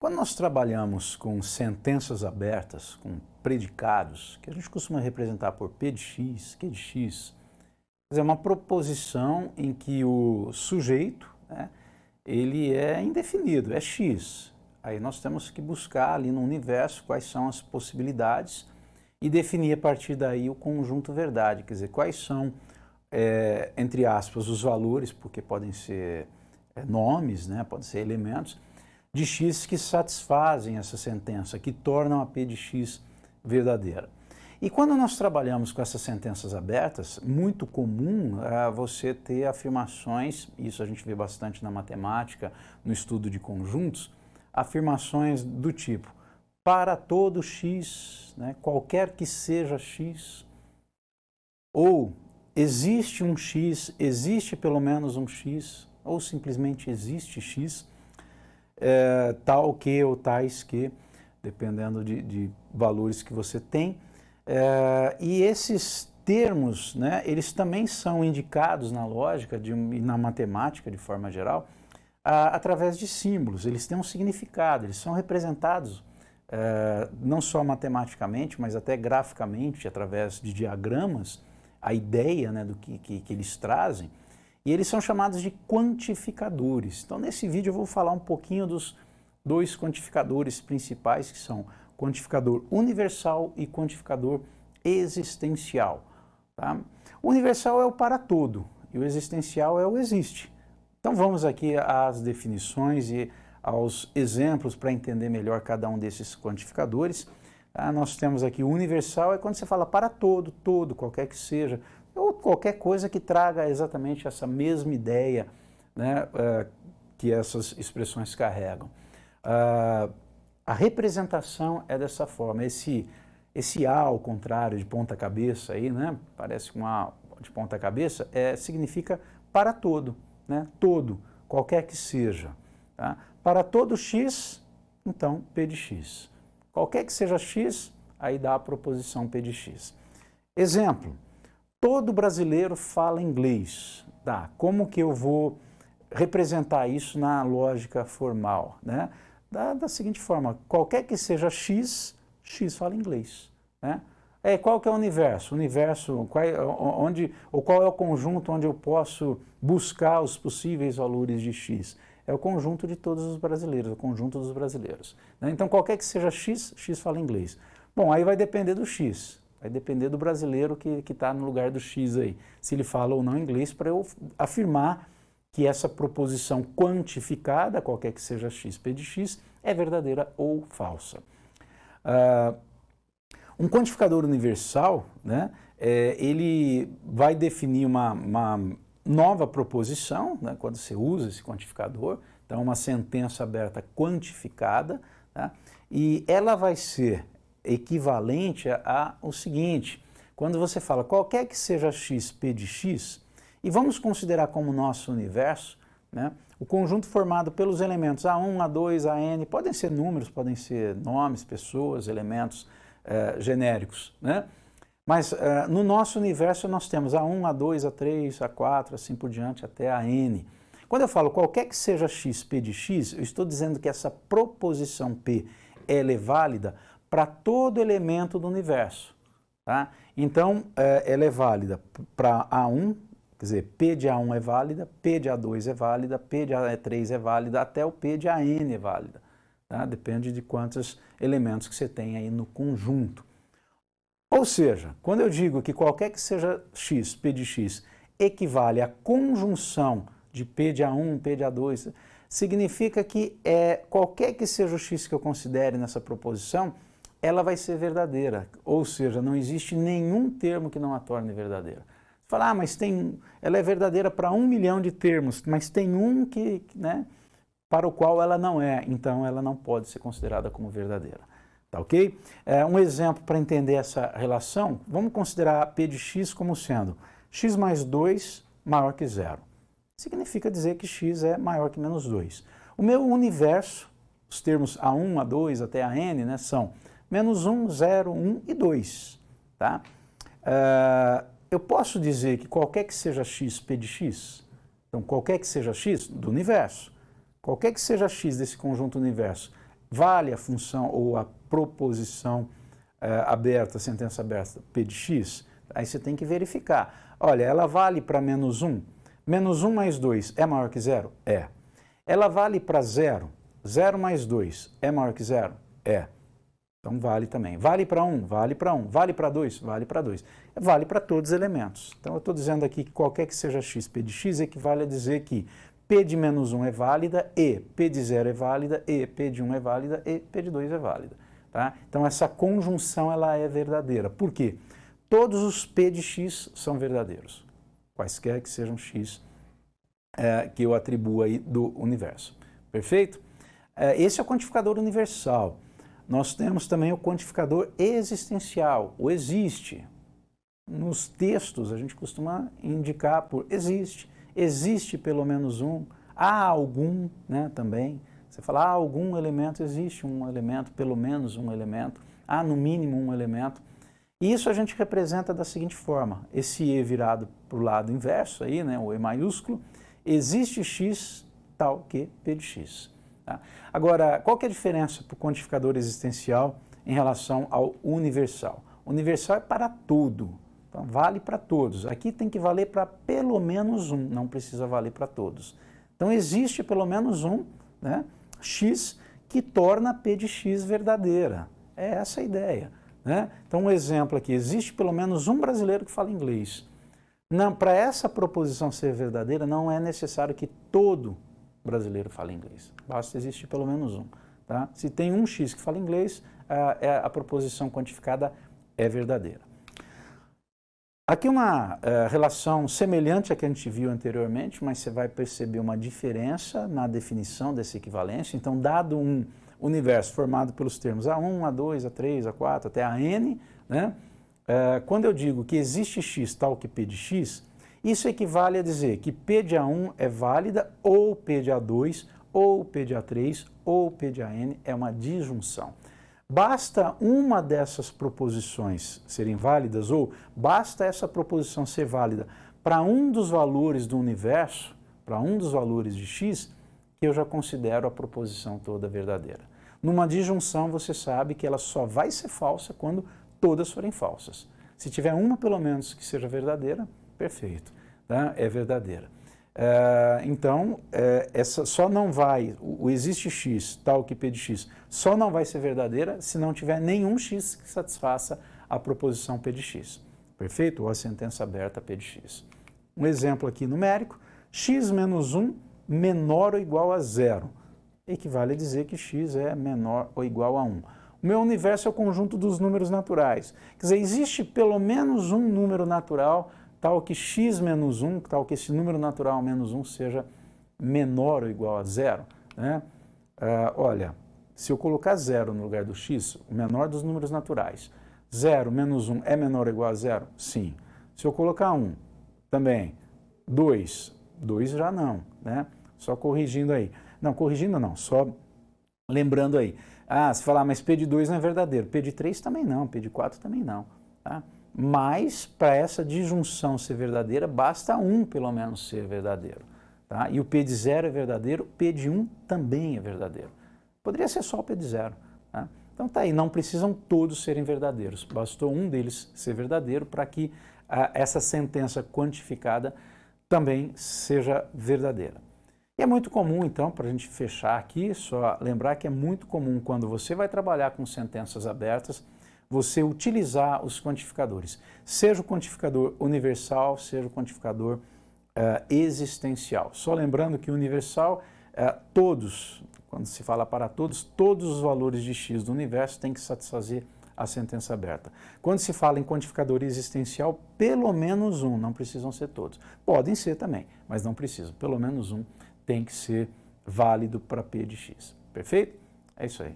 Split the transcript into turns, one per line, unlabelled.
Quando nós trabalhamos com sentenças abertas, com predicados, que a gente costuma representar por P de X, Q de X, quer dizer, uma proposição em que o sujeito, ele é indefinido, é X. Aí nós temos que buscar ali no universo quais são as possibilidades e definir a partir daí o conjunto verdade, quer dizer, quais são, entre aspas, os valores, porque podem ser nomes, podem ser elementos, de X que satisfazem essa sentença, que tornam a P de X verdadeira. E quando nós trabalhamos com essas sentenças abertas, muito comum é você ter afirmações, isso a gente vê bastante na matemática, no estudo de conjuntos, afirmações do tipo, para todo X, qualquer que seja X, ou existe um X, existe pelo menos um X, ou simplesmente existe X, tal que ou tais que, dependendo de valores que você tem. E esses termos, eles também são indicados na lógica e na matemática, de forma geral, através de símbolos. Eles têm um significado, eles são representados não só matematicamente, mas até graficamente, através de diagramas, a ideia do que eles trazem. E eles são chamados de quantificadores. Então, nesse vídeo eu vou falar um pouquinho dos dois quantificadores principais, que são quantificador universal e quantificador existencial. Tá? O universal é o para todo e o existencial é o existe. Então, vamos aqui às definições e aos exemplos para entender melhor cada um desses quantificadores. Tá? Nós temos aqui o universal, é quando você fala para todo, qualquer que seja, ou qualquer coisa que traga exatamente essa mesma ideia que essas expressões carregam. A representação é dessa forma, esse A ao contrário de ponta cabeça, aí, parece um A de ponta cabeça, significa para todo, todo, qualquer que seja. Tá? Para todo X, então P de X. Qualquer que seja X, aí dá a proposição P de X. Exemplo. Todo brasileiro fala inglês. Tá? Como que eu vou representar isso na lógica formal? Da seguinte forma, qualquer que seja X, X fala inglês. Qual que é o universo? O universo, qual é o conjunto onde eu posso buscar os possíveis valores de X? É o conjunto de todos os brasileiros, o conjunto dos brasileiros. Então, qualquer que seja X, X fala inglês. Bom, aí vai depender do X. Vai depender do brasileiro que está no lugar do X aí, se ele fala ou não inglês, para eu afirmar que essa proposição quantificada, qualquer que seja X, P de X, é verdadeira ou falsa. Um quantificador universal, ele vai definir uma nova proposição, quando você usa esse quantificador, então uma sentença aberta quantificada, e ela vai ser equivalente ao seguinte, quando você fala qualquer que seja X, P de X, e vamos considerar como nosso universo, o conjunto formado pelos elementos A1, A2, AN, podem ser números, podem ser nomes, pessoas, elementos genéricos, mas no nosso universo nós temos A1, A2, A3, A4, assim por diante, até AN. Quando eu falo qualquer que seja X, P de X, eu estou dizendo que essa proposição P ela é válida para todo elemento do universo. Tá? Então, ela é válida para A1, quer dizer, P de A1 é válida, P de A2 é válida, P de A3 é válida, até o P de AN é válida. Tá? Depende de quantos elementos que você tem aí no conjunto. Ou seja, quando eu digo que qualquer que seja X, P de X, equivale à conjunção de P de A1, P de A2, significa que qualquer que seja o X que eu considere nessa proposição, ela vai ser verdadeira, ou seja, não existe nenhum termo que não a torne verdadeira. Você fala, mas ela é verdadeira para 1 milhão de termos, mas tem um para o qual ela não é, então ela não pode ser considerada como verdadeira. Tá ok? Um exemplo para entender essa relação, vamos considerar P de X como sendo X mais 2 maior que 0. Significa dizer que X é maior que menos 2. O meu universo, os termos A1, A2 até AN, são menos 1, 0, 1 e 2. Tá? Eu posso dizer que qualquer que seja X, P de X, então qualquer que seja X do universo, qualquer que seja X desse conjunto universo, vale a função ou a proposição aberta, sentença aberta, P de x? Aí você tem que verificar. Olha, ela vale para menos 1? Menos 1 mais 2 é maior que 0? É. Ela vale para 0? 0 mais 2 é maior que 0? É. Então vale também. Vale para 1? Vale para 1. Vale para 2? Vale para 2. Vale para todos os elementos. Então eu estou dizendo aqui que qualquer que seja x, P de x equivale a dizer que P de menos 1 é válida, e P de 0 é válida, e P de 1 é válida, e P de 2 é válida. Tá? Então essa conjunção ela é verdadeira. Por quê? Todos os P de x são verdadeiros, quaisquer que sejam x que eu atribuo aí do universo. Perfeito? Esse é o quantificador universal. Nós temos também o quantificador existencial, o existe. Nos textos a gente costuma indicar por existe, existe pelo menos um, há algum, né, também. Você fala, há algum elemento, existe um elemento, pelo menos um elemento, há no mínimo um elemento. E isso a gente representa da seguinte forma, esse E virado para o lado inverso, aí, né, o E maiúsculo, existe x tal que P de x. Tá? Agora, qual que é a diferença para o quantificador existencial em relação ao universal? O universal é para tudo, então vale para todos. Aqui tem que valer para pelo menos um, não precisa valer para todos. Então existe pelo menos um, né, x que torna P de x verdadeira. É essa a ideia. Né? Então, um exemplo aqui, existe pelo menos um brasileiro que fala inglês. Para essa proposição ser verdadeira, não é necessário que todo brasileiro fale inglês. Basta existir pelo menos um. Tá? Se tem um x que fala inglês, a proposição quantificada é verdadeira. Aqui uma relação semelhante à que a gente viu anteriormente, mas você vai perceber uma diferença na definição dessa equivalência. Então, dado um universo formado pelos termos A1, A2, A3, A4, até AN, né? Quando eu digo que existe x tal que P de x, isso equivale a dizer que P de A1 é válida, ou P de A2, ou P de A3, ou P de AN é uma disjunção. Basta uma dessas proposições serem válidas, ou basta essa proposição ser válida para um dos valores do universo, para um dos valores de x, que eu já considero a proposição toda verdadeira. Numa disjunção, você sabe que ela só vai ser falsa quando todas forem falsas. Se tiver uma, pelo menos, que seja verdadeira, perfeito, tá? É verdadeira. Essa só não vai, o existe x, tal que P de x, só não vai ser verdadeira se não tiver nenhum x que satisfaça a proposição P de x. Perfeito? Ou a sentença aberta P de x. Um exemplo aqui numérico, x menos 1 menor ou igual a 0. Equivale a dizer que x é menor ou igual a 1. O meu universo é o conjunto dos números naturais. Quer dizer, existe pelo menos um número natural tal que x menos 1, tal que esse número natural menos 1 seja menor ou igual a 0. Né? Olha, se eu colocar 0 no lugar do x, o menor dos números naturais, 0 menos 1 é menor ou igual a 0? Sim. Se eu colocar 1, também. 2 já não, né? Só corrigindo aí. Não, corrigindo não, só lembrando aí. Se falar, mas P de 2 não é verdadeiro. P de 3 também não, P de 4 também não. Tá? Mas, para essa disjunção ser verdadeira, basta 1 pelo menos ser verdadeiro. Tá? E o P de 0 é verdadeiro, P de 1 também é verdadeiro. Poderia ser só o P de 0. Tá? Então tá aí, não precisam todos serem verdadeiros. Bastou um deles ser verdadeiro para que essa sentença quantificada também seja verdadeira. E é muito comum, então, para a gente fechar aqui, só lembrar que é muito comum quando você vai trabalhar com sentenças abertas, você utilizar os quantificadores. Seja o quantificador universal, seja o quantificador existencial. Só lembrando que universal, todos, quando se fala para todos, todos os valores de x do universo têm que satisfazer a sentença aberta. Quando se fala em quantificador existencial, pelo menos um, não precisam ser todos. Podem ser também, mas não precisam. Pelo menos um tem que ser válido para P de x. Perfeito? É isso aí.